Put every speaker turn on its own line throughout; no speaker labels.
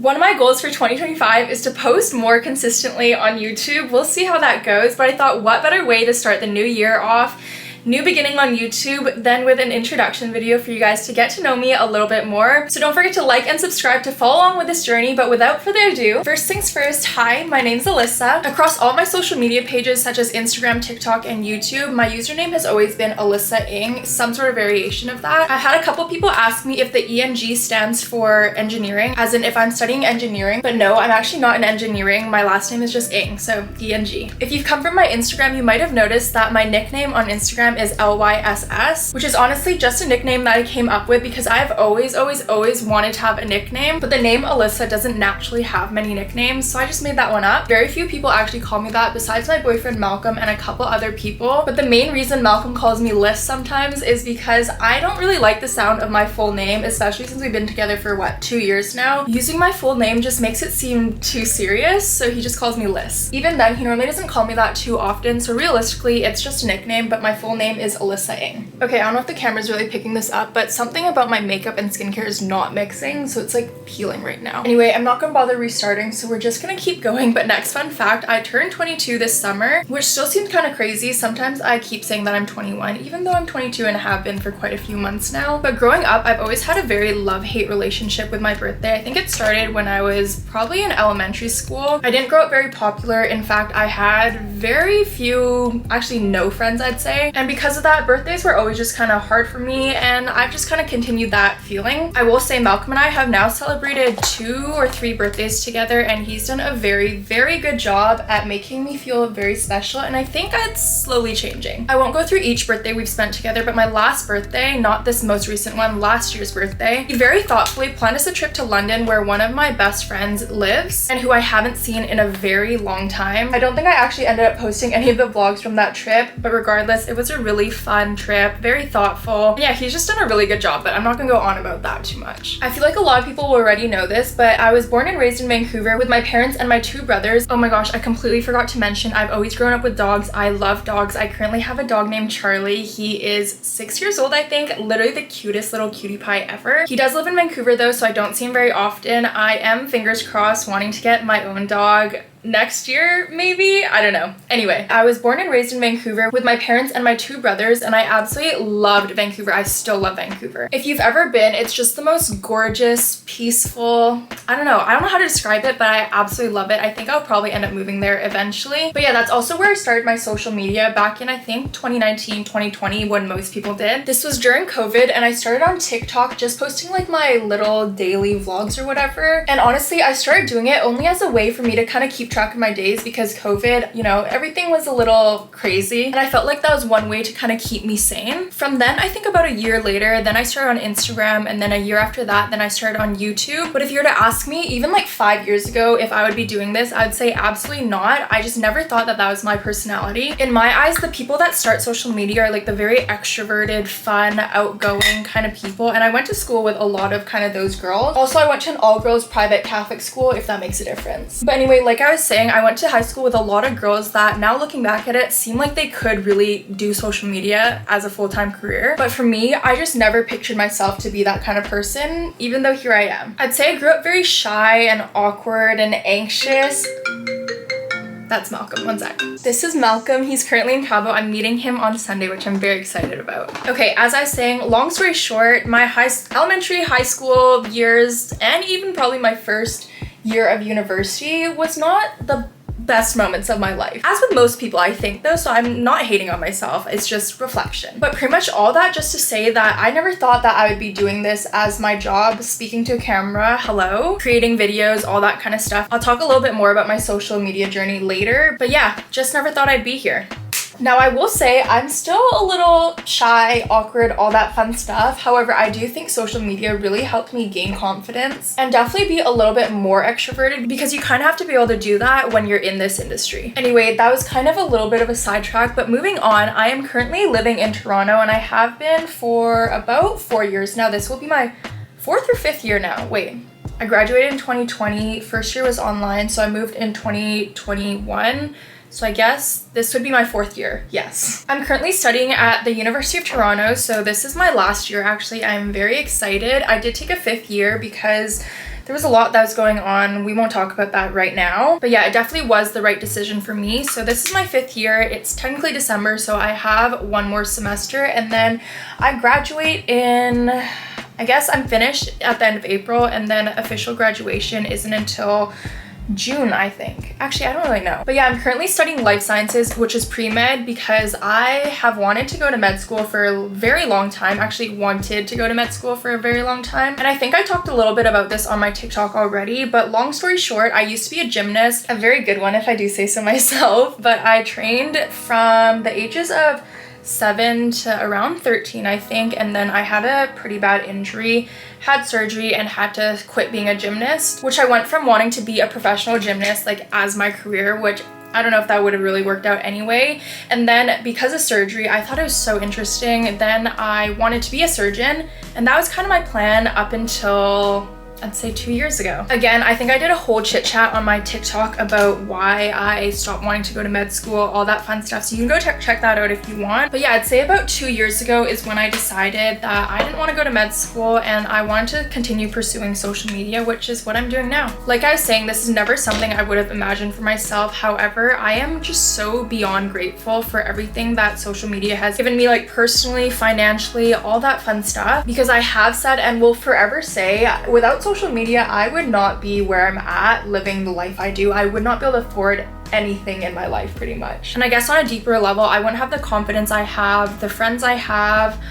One of my goals for 2025 is to post more consistently on YouTube. We'll see how that goes, but I thought what better way to start the new year off, new beginning on YouTube, than with an introduction video for you guys to get to know me a little bit more. So don't forget to like and subscribe to follow along with this journey, but without further ado, first things first, hi, my name's Alyssa. Across all my social media pages such as Instagram, TikTok, and YouTube, my username has always been Alyssa Ing, some sort of variation of that. I had a couple people ask me if the ENG stands for engineering, as in if I'm studying engineering, but no, I'm actually not in engineering. My last name is just Ing, so ENG. If you've come from my Instagram, you might have noticed that my nickname on Instagram is LYSS, which is honestly just a nickname that I came up with because I've always wanted to have a nickname, but the name Alyssa doesn't naturally have many nicknames, so I just made that one up. Very few people actually call me that besides my boyfriend Malcolm and a couple other people, but the main reason Malcolm calls me Lyss sometimes is because I don't really like the sound of my full name, especially since we've been together for what, 2 years now. Using my full name just makes it seem too serious, so he just calls me Lyss. Even then, he normally doesn't call me that too often, so realistically it's just a nickname, but my full name is Alyssa Ing. Okay, I don't know if the camera's really picking this up, but something about my makeup and skincare is not mixing, so it's like peeling right now. Anyway, I'm not gonna bother restarting, so we're just gonna keep going. But next fun fact, I turned 22 this summer, which still seems kind of crazy. Sometimes I keep saying that I'm 21, even though I'm 22 and have been for quite a few months now. But growing up, I've always had a very love-hate relationship with my birthday. I think it started when I was probably in elementary school. I didn't grow up very popular. In fact, I had very few, actually no friends, I'd say. And because of that, birthdays were always just kind of hard for me, and I've just kind of continued that feeling. I will say Malcolm and I have now celebrated 2 or 3 birthdays together, and he's done a very good job at making me feel very special, and I think it's slowly changing. I won't go through each birthday we've spent together, but my last birthday, not this most recent one, last year's birthday, he very thoughtfully planned us a trip to London where one of my best friends lives and who I haven't seen in a very long time. I don't think I actually ended up posting any of the vlogs from that trip, but regardless, it was a really fun trip, very thoughtful. Yeah, he's just done a really good job, but I'm not gonna go on about that too much. I feel like a lot of people will already know this, but I was born and raised in Vancouver with my parents and my 2 brothers. Oh my gosh, I completely forgot to mention, I've always grown up with dogs. I love dogs. I currently have a dog named Charlie. He is 6 years old, I think. Literally the cutest little cutie pie ever. He does live in Vancouver though, so I don't see him very often. I am, fingers crossed, wanting to get my own dog next year, maybe? I don't know. Anyway, I was born and raised in Vancouver with my parents and my 2 brothers, and I absolutely loved Vancouver. I still love Vancouver. If you've ever been, it's just the most gorgeous, peaceful, I don't know how to describe it, but I absolutely love it. I think I'll probably end up moving there eventually. But yeah, that's also where I started my social media back in, I think, 2019, 2020, when most people did. This was during COVID, and I started on TikTok just posting like my little daily vlogs or whatever. And honestly, I started doing it only as a way for me to kind of keep track of my days because COVID, you know, everything was a little crazy, and I felt like that was one way to kind of keep me sane. From then, I think about a year later, then I started on Instagram, and then a year after that, then I started on YouTube. But if you were to ask me, even like 5 years ago, if I would be doing this, I'd say absolutely not. I just never thought that that was my personality. In my eyes, the people that start social media are like the very extroverted, fun, outgoing kind of people, and I went to school with a lot of kind of those girls. Also, I went to an all-girls private Catholic school, if that makes a difference. But anyway, like I was saying, I went to high school with a lot of girls that now looking back at it seem like they could really do social media as a full-time career. But for me, I just never pictured myself to be that kind of person, even though here I am. I'd say I grew up very shy and awkward and anxious. That's Malcolm, one sec. This is Malcolm. He's currently in Cabo. I'm meeting him on Sunday, which I'm very excited about. Okay, as I was saying, long story short, my elementary, high school years, and even probably my first year of university was not the best moments of my life. As with most people, I think though, so I'm not hating on myself, it's just reflection. But pretty much all that just to say that I never thought that I would be doing this as my job, speaking to a camera, hello, creating videos, all that kind of stuff. I'll talk a little bit more about my social media journey later, but yeah, just never thought I'd be here. Now, I will say I'm still a little shy, awkward, all that fun stuff. However, I do think social media really helped me gain confidence and definitely be a little bit more extroverted because you kind of have to be able to do that when you're in this industry. Anyway, that was kind of a little bit of a sidetrack, but moving on, I am currently living in Toronto and I have been for about 4 years now. This will be my 4th or 5th year now. Wait. I graduated in 2020. First year was online, so I moved in 2021. So I guess this would be my 4th year, yes. I'm currently studying at the University of Toronto, so this is my last year actually. I'm very excited. I did take a 5th year because there was a lot that was going on. We won't talk about that right now. But yeah, it definitely was the right decision for me. So this is my 5th year. It's technically December, so I have one more semester, and then I graduate in, I guess I'm finished at the end of April, and then official graduation isn't until June, I think. Actually, I don't really know. But yeah, I'm currently studying life sciences, which is pre-med, because I have wanted to go to med school for a very long time. Actually wanted to go to med school for a very long time. And I think I talked a little bit about this on my TikTok already, but long story short, I used to be a gymnast, a very good one if I do say so myself, but I trained from the ages of 7 to around 13, I think, and then I had a pretty bad injury, had surgery, and had to quit being a gymnast, which I went from wanting to be a professional gymnast like as my career, which I don't know if that would have really worked out anyway. And then because of surgery, I thought it was so interesting. Then I wanted to be a surgeon, and that was kind of my plan up until, I'd say, 2 years ago. Again, I think I did a whole chit chat on my TikTok about why I stopped wanting to go to med school, all that fun stuff. So you can go check that out if you want. But yeah, I'd say about 2 years ago is when I decided that I didn't want to go to med school and I wanted to continue pursuing social media, which is what I'm doing now. Like I was saying, this is never something I would have imagined for myself. However, I am just so beyond grateful for everything that social media has given me, like personally, financially, all that fun stuff. Because I have said and will forever say, without social media, I would not be where I'm at living the life I do. I would not be able to afford anything in my life pretty much. And I guess on a deeper level, I wouldn't have the confidence I have, the friends I have.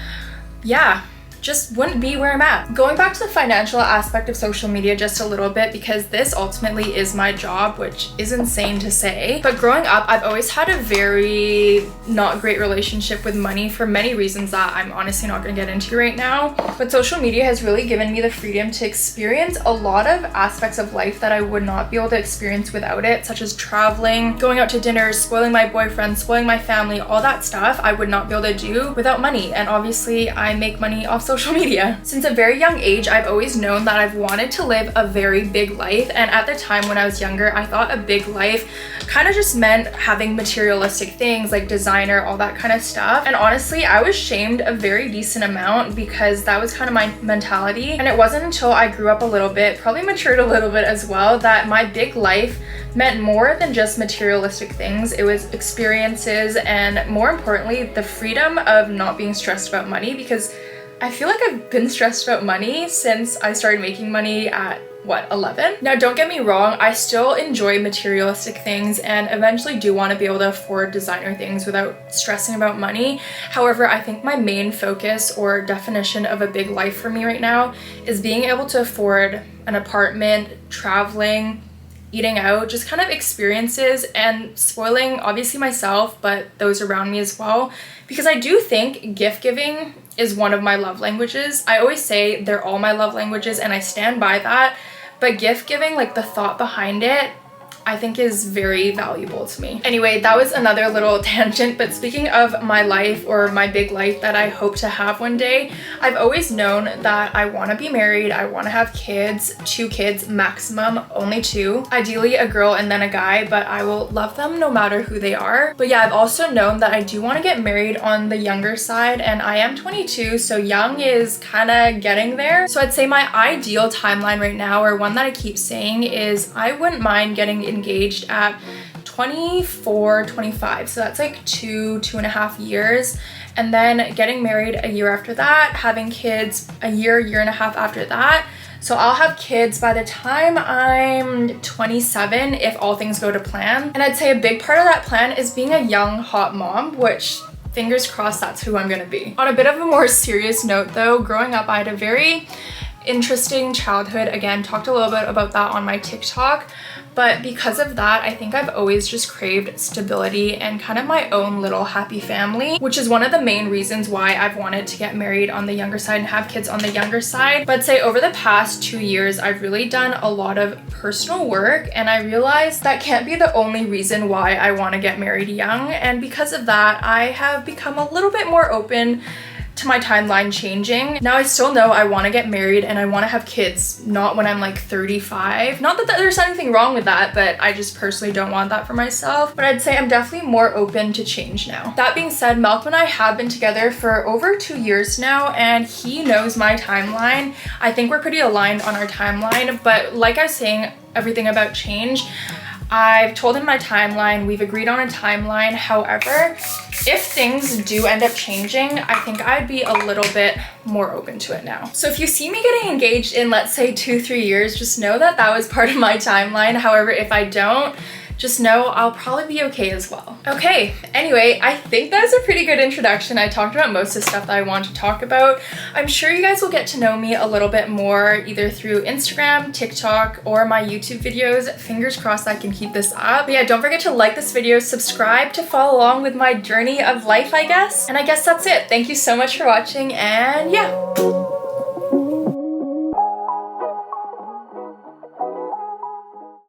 Yeah, just wouldn't be where I'm at. Going back to the financial aspect of social media just a little bit, because this ultimately is my job, which is insane to say. But growing up, I've always had a very not great relationship with money for many reasons that I'm honestly not gonna get into right now. But social media has really given me the freedom to experience a lot of aspects of life that I would not be able to experience without it, such as traveling, going out to dinners, spoiling my boyfriend, spoiling my family, all that stuff I would not be able to do without money. And obviously I make money off social media. Since a very young age, I've always known that I've wanted to live a very big life. And at the time when I was younger, I thought a big life kind of just meant having materialistic things like designer, all that kind of stuff. And honestly, I was shamed a very decent amount because that was kind of my mentality. And it wasn't until I grew up a little bit, probably matured a little bit as well, that my big life meant more than just materialistic things. It was experiences and, more importantly, the freedom of not being stressed about money, because I feel like I've been stressed about money since I started making money at, what, 11? Now, don't get me wrong, I still enjoy materialistic things and eventually do want to be able to afford designer things without stressing about money. However, I think my main focus or definition of a big life for me right now is being able to afford an apartment, traveling, eating out, just kind of experiences, and spoiling obviously myself, but those around me as well. Because I do think gift giving is one of my love languages. I always say they're all my love languages and I stand by that, but gift giving, like the thought behind it, I think is very valuable to me. Anyway, that was another little tangent, but speaking of my life or my big life that I hope to have one day, I've always known that I want to be married, I want to have kids, 2 kids maximum, only 2. Ideally a girl and then a guy, but I will love them no matter who they are. But yeah, I've also known that I do want to get married on the younger side, and I am 22, so young is kind of getting there. So I'd say my ideal timeline right now, or one that I keep saying, is I wouldn't mind getting engaged at 24, 25. So that's like 2.5 years. And then getting married a year after that, having kids a year and a half after that. So I'll have kids by the time I'm 27 if all things go to plan. And I'd say a big part of that plan is being a young, hot mom, which fingers crossed that's who I'm gonna be. On a bit of a more serious note though, growing up I had a very interesting childhood. Again, talked a little bit about that on my TikTok. But because of that, I think I've always just craved stability and kind of my own little happy family, which is one of the main reasons why I've wanted to get married on the younger side and have kids on the younger side. But say over the past 2 years, I've really done a lot of personal work, and I realized that can't be the only reason why I want to get married young. And because of that, I have become a little bit more open to my timeline changing. Now I still know I want to get married and I want to have kids, not when I'm like 35. Not that there's anything wrong with that, but I just personally don't want that for myself. But I'd say I'm definitely more open to change now. That being said, Malcolm and I have been together for over 2 years now, and he knows my timeline. I think we're pretty aligned on our timeline, but like I was saying, everything about change, I've told him my timeline, we've agreed on a timeline. However, if things do end up changing, I think I'd be a little bit more open to it now. So if you see me getting engaged in, let's say 2-3 years, just know that that was part of my timeline. However, if I don't, just know I'll probably be okay as well. Okay, anyway, I think that was a pretty good introduction. I talked about most of the stuff that I want to talk about. I'm sure you guys will get to know me a little bit more either through Instagram, TikTok, or my YouTube videos. Fingers crossed I can keep this up. But yeah, don't forget to like this video, subscribe to follow along with my journey of life, I guess. And I guess that's it. Thank you so much for watching, and yeah.